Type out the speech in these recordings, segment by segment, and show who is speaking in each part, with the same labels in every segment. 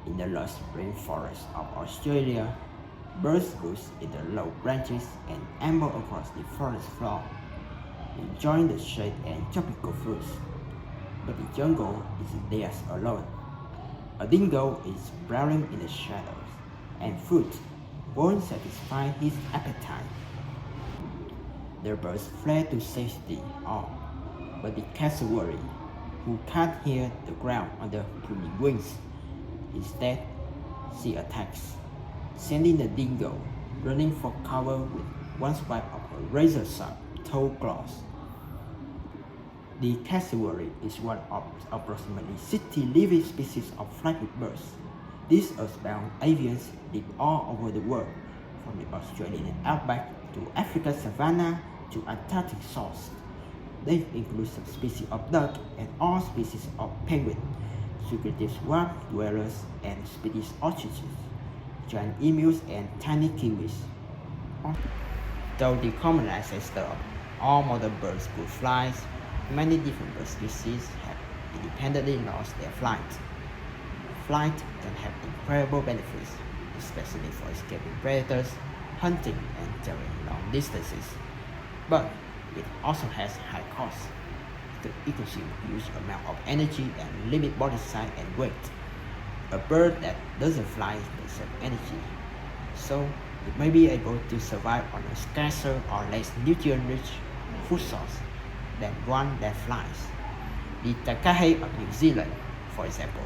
Speaker 1: In the lush rainforest of Australia, birds roost in the low branches and amble across the forest floor, enjoying the shade and tropical fruits. But the jungle isn't theirs alone. A dingo is prowling in the shadows, and fruit won't satisfy his appetite. The birds fled to safety all, but the cassowary, who can't hear the ground under puny wings, instead, she attacks, sending the dingo running for cover with one swipe of her razor-sharp toe claws. The cassowary is one of approximately 60 living species of flightless birds. These earthbound avians live all over the world, from the Australian outback to Africa's savanna to Antarctic shores. They include some species of duck and all species of penguin, secretive swamp dwellers and Swedish ostriches, giant emus and tiny kiwis. Though the common ancestor of all modern birds could fly, many different bird species have independently lost their flight. Flight can have incredible benefits, especially for escaping predators, hunting, and traveling long distances. But it also has high costs. It consumes huge amount of energy and limit body size and weight. A bird that doesn't fly conserves energy, so it may be able to survive on a scarcer or less nutrient-rich food source than one that flies. The takahe of New Zealand, for example,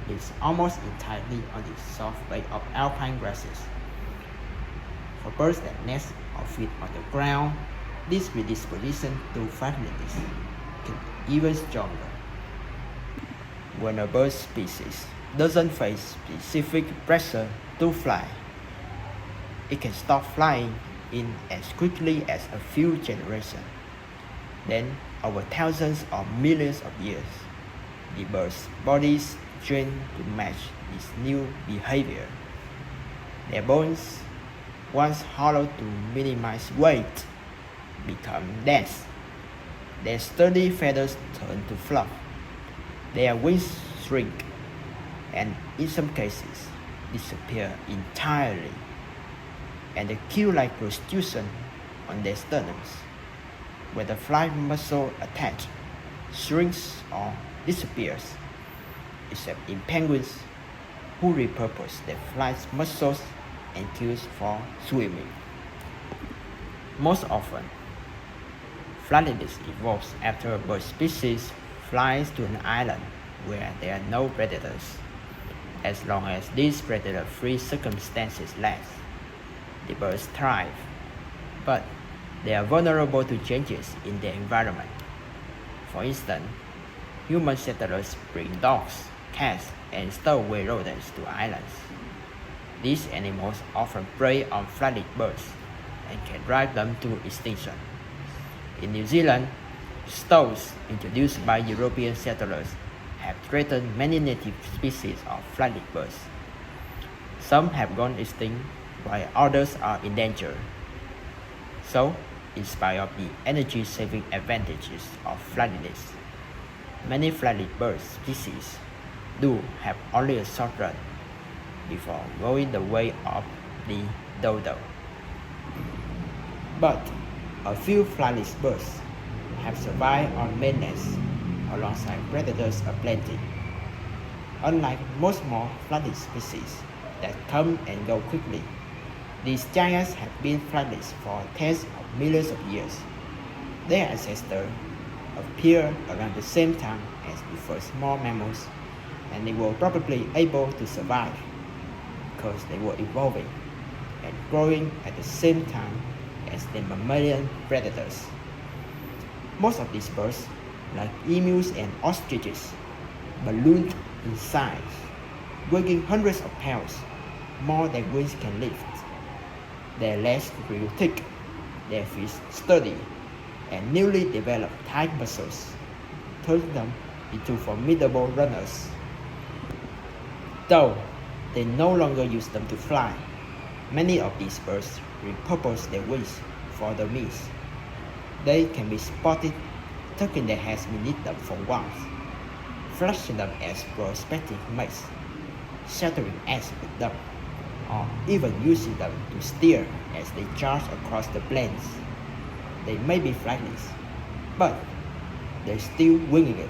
Speaker 1: lives almost entirely on the soft bed of alpine grasses. For birds that nest or feed on the ground, this predisposition to flightlessness can be even stronger. When a bird species doesn't face specific pressure to fly, it can stop flying in as quickly as a few generations. Then, over thousands or millions of years, the bird's bodies train to match this new behavior. Their bones, once hollow to minimize weight, become dense. Their sturdy feathers turn to fluff. Their wings shrink, and in some cases, disappear entirely. And the queue-like protrusion on their sternums, where the flight muscle attached, shrinks or disappears, except in penguins, who repurpose their flight muscles and queues for swimming. Most often, flightlessness evolves after a bird species flies to an island where there are no predators. As long as these predator-free circumstances last, the birds thrive, but they are vulnerable to changes in their environment. For instance, human settlers bring dogs, cats, and stowaway rodents to islands. These animals often prey on flightless birds and can drive them to extinction. In New Zealand, stoats introduced by European settlers have threatened many native species of flightless birds. Some have gone extinct, while others are endangered. So, in spite of the energy-saving advantages of flightlessness, many flightless bird species do have only a short run before going the way of the dodo. But a few flightless birds have survived on mainlands alongside predators aplenty. Unlike most more flightless species that come and go quickly, these giants have been flightless for tens of millions of years. Their ancestors appeared around the same time as the first small mammals, and they were probably able to survive because they were evolving and growing at the same time as the mammalian predators. Most of these birds, like emus and ostriches, ballooned in size, weighing hundreds of pounds, more than wings can lift. Their legs grew thick, their feet sturdy, and newly developed tight muscles turned them into formidable runners. Though they no longer use them to fly, many of these birds repurpose their wings for the means. They can be spotted tucking their heads beneath them for warmth, flashing them as prospective mates, sheltering eggs with them, or even using them to steer as they charge across the plains. They may be flightless, but they're still winging it.